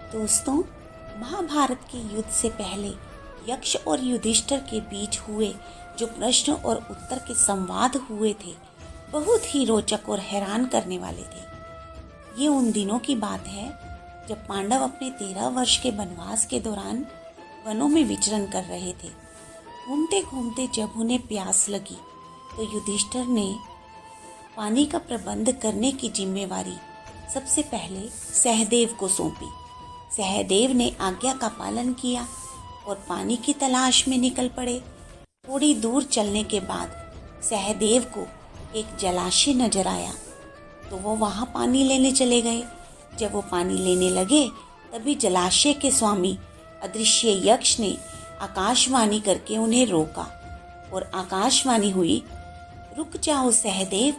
दोस्तों, महाभारत के युद्ध से पहले यक्ष और युधिष्ठिर के बीच हुए जो प्रश्न और उत्तर के संवाद हुए थे, बहुत ही रोचक और हैरान करने वाले थे। ये उन दिनों की बात है जब पांडव अपने 13 वर्ष के वनवास के दौरान वनों में विचरण कर रहे थे। घूमते घूमते जब उन्हें प्यास लगी तो युधिष्ठिर ने पानी का प्रबंध करने की जिम्मेवारी सबसे पहले सहदेव को सौंपी। सहदेव ने आज्ञा का पालन किया और पानी की तलाश में निकल पड़े। थोड़ी दूर चलने के बाद सहदेव को एक जलाशय नजर आया तो वो वहाँ पानी लेने चले गए। जब वो पानी लेने लगे तभी जलाशय के स्वामी अदृश्य यक्ष ने आकाशवाणी करके उन्हें रोका और आकाशवाणी हुई, रुक जाओ सहदेव,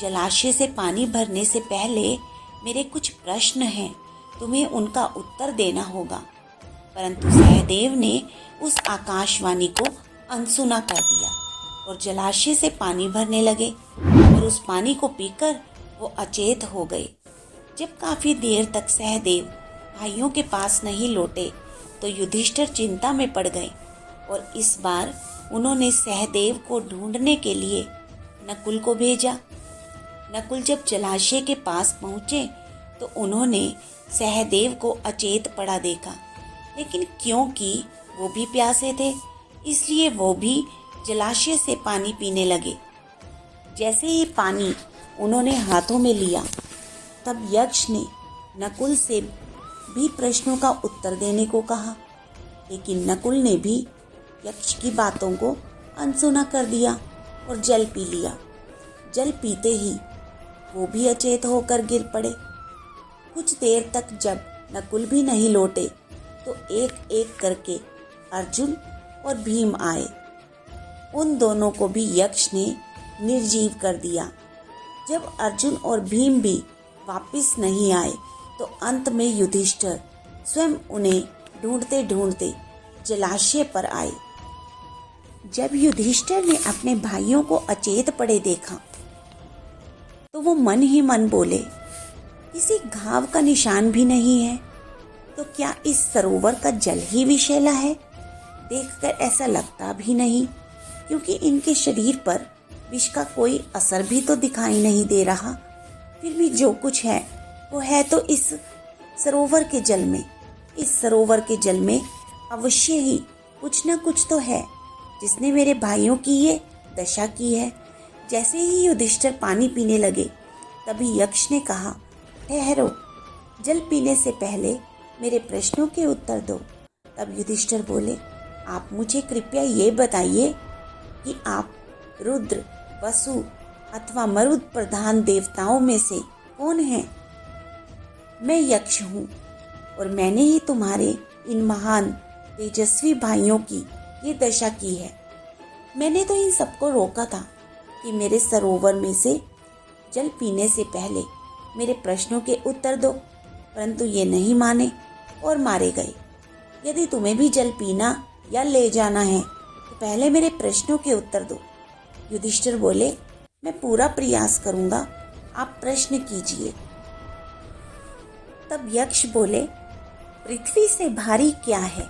जलाशय से पानी भरने से पहले मेरे कुछ प्रश्न हैं, तुम्हें उनका उत्तर देना होगा। परंतु सहदेव ने उस आकाशवाणी को अनसुना कर दिया और जलाशय से पानी भरने लगे और उस पानी को पीकर वो अचेत हो गए। जब काफी देर तक सहदेव भाइयों के पास नहीं लौटे तो युधिष्ठिर चिंता में पड़ गए और इस बार उन्होंने सहदेव को ढूंढने के लिए नकुल को भेजा। नकुल जब जलाशय के पास पहुंचे तो उन्होंने सहदेव को अचेत पड़ा देखा, लेकिन क्योंकि वो भी प्यासे थे इसलिए वो भी जलाशय से पानी पीने लगे। जैसे ही पानी उन्होंने हाथों में लिया तब यक्ष ने नकुल से भी प्रश्नों का उत्तर देने को कहा, लेकिन नकुल ने भी यक्ष की बातों को अनसुना कर दिया और जल पी लिया। जल पीते ही वो भी अचेत होकर गिर पड़े। कुछ देर तक जब नकुल भी नहीं लौटे तो एक एक करके अर्जुन और भीम आए। उन दोनों को भी यक्ष ने निर्जीव कर दिया। जब अर्जुन और भीम भी वापस नहीं आए तो अंत में युधिष्ठिर स्वयं उन्हें ढूंढते ढूंढते जलाशय पर आए। जब युधिष्ठिर ने अपने भाइयों को अचेत पड़े देखा तो वो मन ही मन बोले, किसी घाव का निशान भी नहीं है, तो क्या इस सरोवर का जल ही विषैला है? देखकर ऐसा लगता भी नहीं, क्योंकि इनके शरीर पर विष का कोई असर भी तो दिखाई नहीं दे रहा। फिर भी जो कुछ है वो है तो इस सरोवर के जल में। इस सरोवर के जल में अवश्य ही कुछ न कुछ तो है जिसने मेरे भाइयों की ये दशा की है। जैसे ही युधिष्ठिर पानी पीने लगे तभी यक्ष ने कहा, ठहरो, जल पीने से पहले मेरे प्रश्नों के उत्तर दो। तब युधिष्ठिर बोले, आप मुझे कृपया ये बताइए कि आप रुद्र, वसु अथवा मरुद प्रधान देवताओं में से कौन हैं? मैं यक्ष हूँ और मैंने ही तुम्हारे इन महान तेजस्वी भाइयों की ये दशा की है। मैंने तो इन सबको रोका था कि मेरे सरोवर में से जल पीने से पहले मेरे प्रश्नों के उत्तर दो, परंतु ये नहीं माने और मारे गए। यदि तुम्हें भी जल पीना या ले जाना है तो पहले मेरे प्रश्नों के उत्तर दो। युधिष्ठिर बोले, मैं पूरा प्रयास करूंगा, आप प्रश्न कीजिए। तब यक्ष बोले, पृथ्वी से भारी क्या है?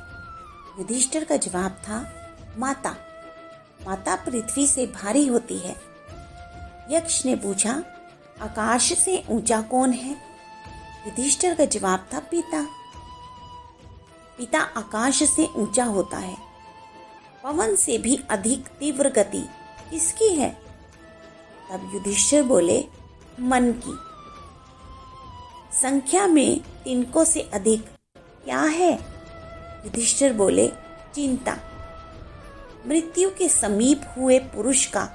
युधिष्ठिर का जवाब था, माता। माता पृथ्वी से भारी होती है। यक्ष ने पूछा, आकाश से ऊंचा कौन है? युधिष्ठिर का जवाब था, पिता। पिता आकाश से ऊंचा होता है। पवन से भी अधिक तीव्र गति किसकी है? तब युधिष्ठिर बोले, मन की। संख्या में तिनकों से अधिक क्या है? युधिष्ठिर बोले, चिंता। मृत्यु के समीप हुए पुरुष का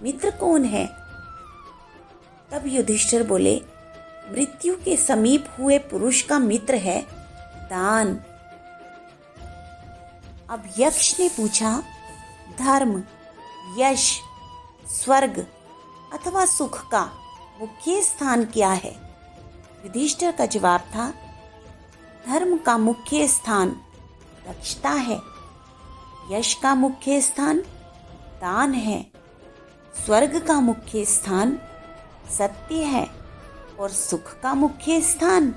मित्र कौन है? तब युधिष्ठिर बोले, मृत्यु के समीप हुए पुरुष का मित्र है दान। अब यक्ष ने पूछा, धर्म, यश, स्वर्ग अथवा सुख का मुख्य स्थान क्या है? युधिष्ठिर का जवाब था, धर्म का मुख्य स्थान दक्षता है, यश का मुख्य स्थान दान है, स्वर्ग का मुख्य स्थान सत्य है और सुख का मुख्य स्थान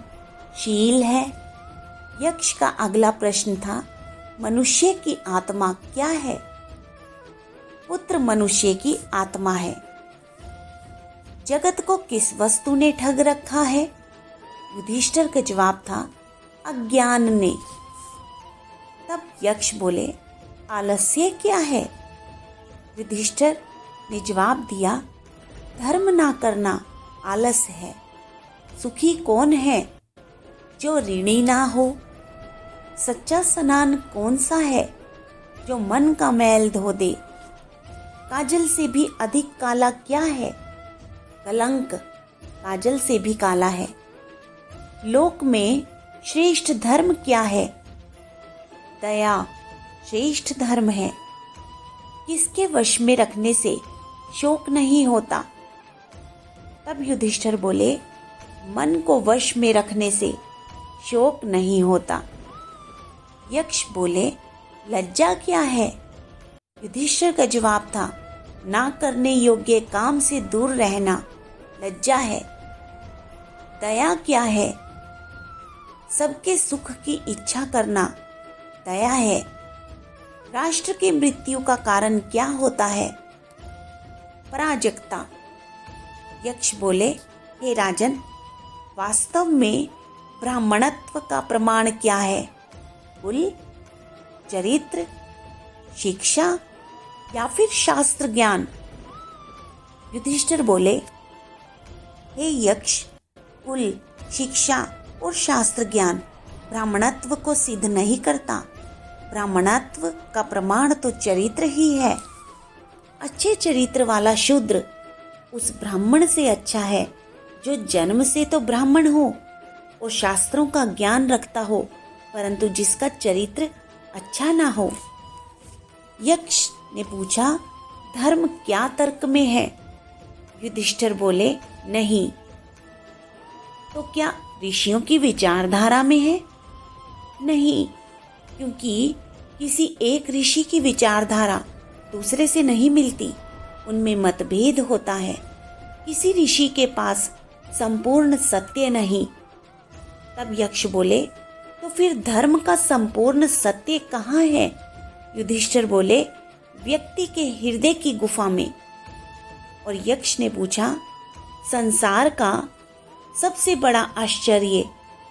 शील है। यक्ष का अगला प्रश्न था, मनुष्य की आत्मा क्या है? पुत्र मनुष्य की आत्मा है। जगत को किस वस्तु ने ठग रखा है? युधिष्ठिर का जवाब था, अज्ञान ने। तब यक्ष बोले, आलस्य क्या है? युधिष्ठिर ने जवाब दिया, धर्म ना करना आलस्य है। सुखी कौन है? जो ऋणी ना हो। सच्चा स्नान कौन सा है? जो मन का मैल धो दे। काजल से भी अधिक काला क्या है? कलंक काजल से भी काला है। लोक में श्रेष्ठ धर्म क्या है? दया श्रेष्ठ धर्म है। किसके वश में रखने से शोक नहीं होता? तब युधिष्ठिर बोले, मन को वश में रखने से शोक नहीं होता। यक्ष बोले, लज्जा क्या है? युधिष्ठिर का जवाब था, ना करने योग्य काम से दूर रहना लज्जा है। दया क्या है? सबके सुख की इच्छा करना दया है। राष्ट्र की मृत्यु का कारण क्या होता है? पराजकता। यक्ष बोले, हे राजन, वास्तव में ब्राह्मणत्व का प्रमाण क्या है? कुल, चरित्र, शिक्षा या फिर शास्त्र ज्ञान? युधिष्ठिर बोले, हे यक्ष, कुल, शिक्षा और शास्त्र ज्ञान ब्राह्मणत्व को सिद्ध नहीं करता। ब्राह्मणत्व का प्रमाण तो चरित्र ही है। अच्छे चरित्र वाला शूद्र उस ब्राह्मण से अच्छा है जो जन्म से तो ब्राह्मण हो और शास्त्रों का ज्ञान रखता हो, परंतु जिसका चरित्र अच्छा ना हो। यक्ष ने पूछा, धर्म क्या तर्क में है? युधिष्ठिर बोले, नहीं। तो क्या ऋषियों की विचारधारा में है? नहीं, क्योंकि किसी एक ऋषि की विचारधारा दूसरे से नहीं मिलती, उनमें मतभेद होता है। किसी ऋषि के पास संपूर्ण सत्य नहीं। तब यक्ष बोले, तो फिर धर्म का संपूर्ण सत्य कहाँ है? युधिष्ठिर बोले, व्यक्ति के हृदय की गुफा में। और यक्ष ने पूछा, संसार का सबसे बड़ा आश्चर्य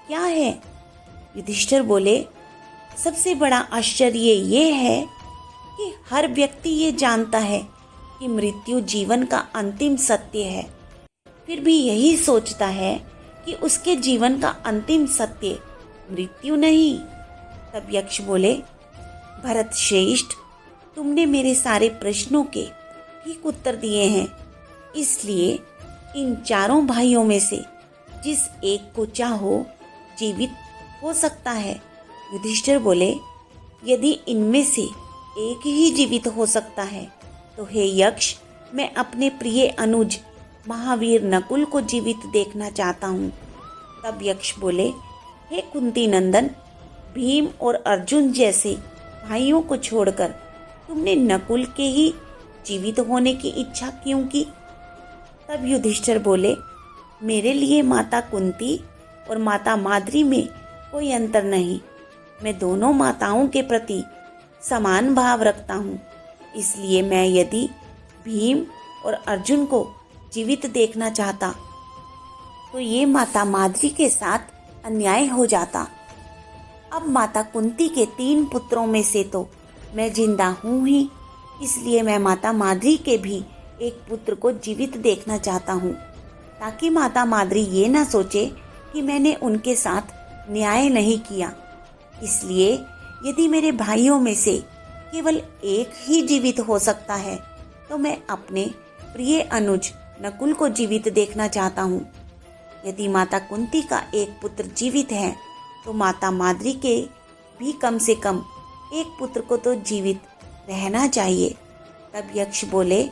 क्या है? युधिष्ठिर बोले, सबसे बड़ा आश्चर्य ये है कि हर व्यक्ति ये जानता है कि मृत्यु जीवन का अंतिम सत्य है, फिर भी यही सोचता है कि उसके जीवन का अंतिम सत्य मृत्यु नहीं। तब यक्ष बोले, भरत श्रेष्ठ, तुमने मेरे सारे प्रश्नों के ठीक उत्तर दिए हैं, इसलिए इन चारों भाइयों में से जिस एक को चाहो जीवित हो सकता है। युधिष्ठिर बोले, यदि इनमें से एक ही जीवित हो सकता है तो हे यक्ष, मैं अपने प्रिय अनुज महावीर नकुल को जीवित देखना चाहता हूँ। तब यक्ष बोले, हे कुंती नंदन, भीम और अर्जुन जैसे भाइयों को छोड़कर तुमने नकुल के ही जीवित होने की इच्छा क्यों की? तब युधिष्ठिर बोले, मेरे लिए माता कुंती और माता माद्री में कोई अंतर नहीं। मैं दोनों माताओं के प्रति समान भाव रखता हूँ, इसलिए मैं यदि भीम और अर्जुन को जीवित देखना चाहता तो ये माता माद्री के साथ अन्याय हो जाता। अब माता कुंती के 3 पुत्रों में से तो मैं जिंदा हूँ ही, इसलिए मैं माता माद्री के भी एक पुत्र को जीवित देखना चाहता हूँ, ताकि माता माद्री ये ना सोचे कि मैंने उनके साथ न्याय नहीं किया। इसलिए यदि मेरे भाइयों में से केवल एक ही जीवित हो सकता है तो मैं अपने प्रिय अनुज नकुल को जीवित देखना चाहता हूँ। यदि माता कुंती का एक पुत्र जीवित है तो माता माद्री के भी कम से कम एक पुत्र को तो जीवित रहना चाहिए। तब यक्ष बोले,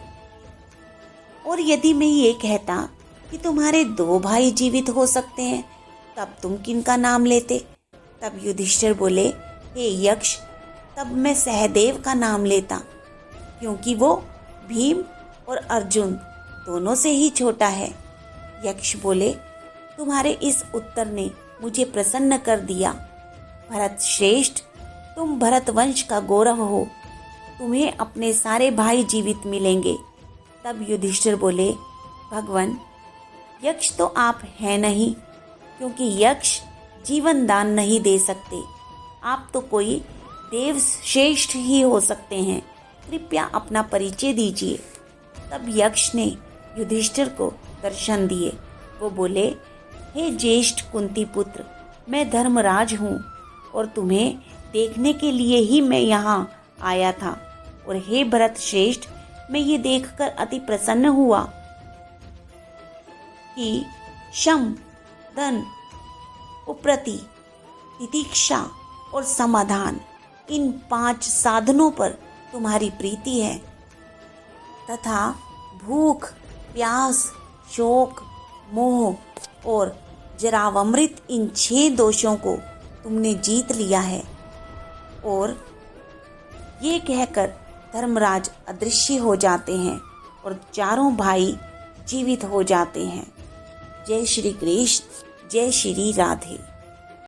और यदि मैं ये कहता कि तुम्हारे 2 भाई जीवित हो सकते हैं तब तुम किनका नाम लेते? तब युधिष्ठिर बोले, हे यक्ष, तब मैं सहदेव का नाम लेता, क्योंकि वो भीम और अर्जुन दोनों से ही छोटा है। यक्ष बोले, तुम्हारे इस उत्तर ने मुझे प्रसन्न कर दिया। भरत श्रेष्ठ, तुम भरत वंश का गौरव हो, तुम्हें अपने सारे भाई जीवित मिलेंगे। तब युधिष्ठिर बोले, भगवान, यक्ष तो आप हैं नहीं, क्योंकि यक्ष जीवन दान नहीं दे सकते। आप तो कोई देव श्रेष्ठ ही हो सकते हैं, कृपया अपना परिचय दीजिए। तब यक्ष ने युधिष्ठिर को दर्शन दिए। वो बोले, हे ज्येष्ठ कुंती पुत्र, मैं धर्मराज हूँ और तुम्हें देखने के लिए ही मैं यहाँ आया था। और हे भरत श्रेष्ठ, मैं ये देखकर अति प्रसन्न हुआ कि शम, धन, उप्रति, तितिक्षा और समाधान, इन 5 साधनों पर तुम्हारी प्रीति है, तथा भूख, प्यास, शोक, मोह और जरावमृत, इन 6 दोषों को तुमने जीत लिया है। और ये कहकर धर्मराज अदृश्य हो जाते हैं और चारों भाई जीवित हो जाते हैं। जय श्री कृष्ण, जय श्री राधे।